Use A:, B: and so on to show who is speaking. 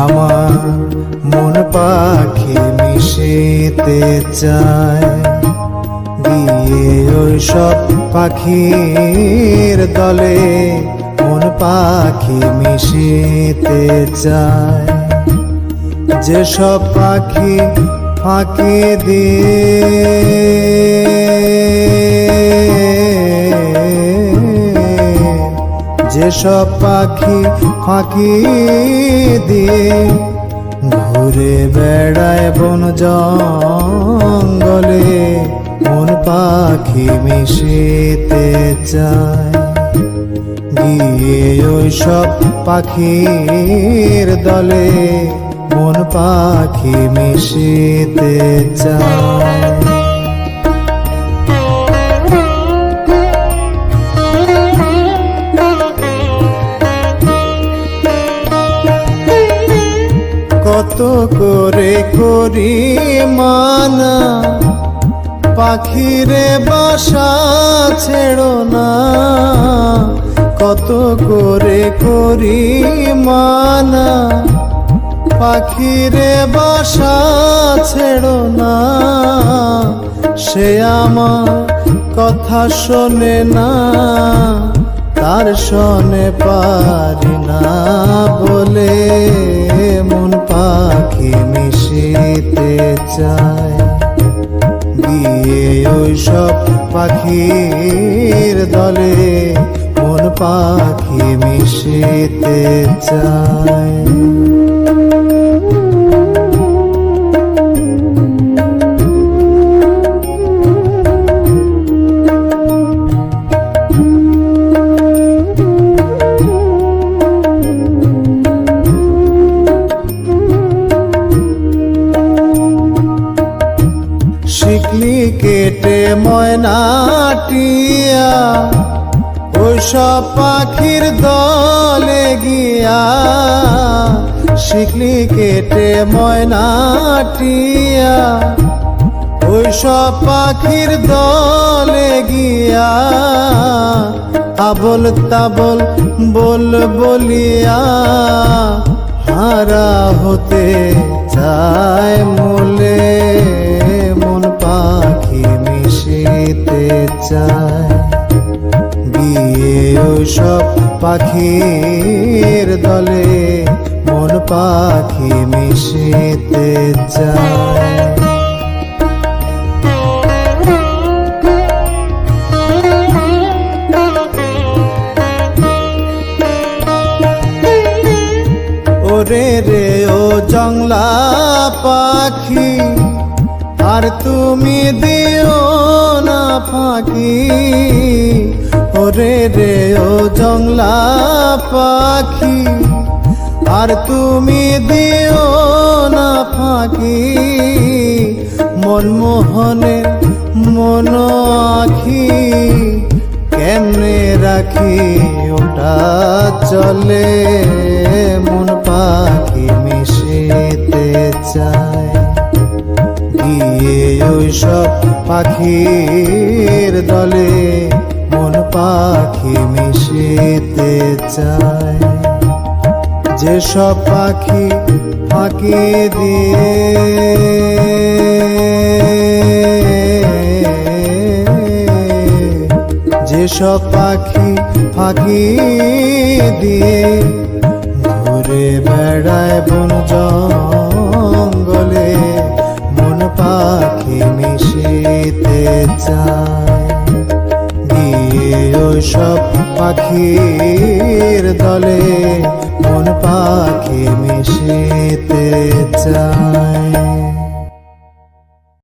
A: আমার মন পাখি মিশিতে চায়, গিয়ে ওই সব পাখির দলে মন পাখি মিশিতে চায়। যেসব পাখি ফাঁকি যেসব পাখি ফাঁকি দিয়ে ঘুরে বেড়ায় বন জঙ্গলে মন পাখি মিশিতে চায়, গিয়ে ওই সব পাখির দলে মন পাখি মিশিতে চায়। কত করে করি মানা, পাখিরে বাসা ছেড়ো না। কত করে করি মানা, পাখিরে বাসা ছেড়ো না। সে আমার কথা শোনে না, তার শোনে পারি না বলে মন পাখি মিশিতে চায়, গিয়ে ওই সব পাখির দলে মন পাখি মিশিতে চায়। শিকলি কেটে ময়নাটিয়া ওই সব পাখির দলে গিয়া, শিকলি কেটে ময়নাটিয়া ওই সব পাখির দলে গিয়া, আবল তাবল বল বলিয়া হারা হতে চায় মূলে মন পাখি মিশিতে চায়, গিয়ে ওই সব পাখির দলে মন পাখি মিশিতে চায়। ওরে রে ও জংলা পাখি, আর তুমি দিও না ফাঁকি। ওরে রে ও জংলা পাখি, আর তুমি দিও না ফাঁকি। মনমোহনে মন আখি কেমনে রাখি ওটা চলে মন পাখি মিশিতে চায়, গিয়ে ওই সব পাখির দলে মন পাখি মিশিতে চায়। যেসব পাখি ফাঁকি দিয়ে যেসব পাখি ফাঁকি দিয়ে ঘুরে বেড়ায় বন জঙ্গলে মন পাখি মিশিতে চায়, গিয়ে ওই সব পাখির দলে মন পাখি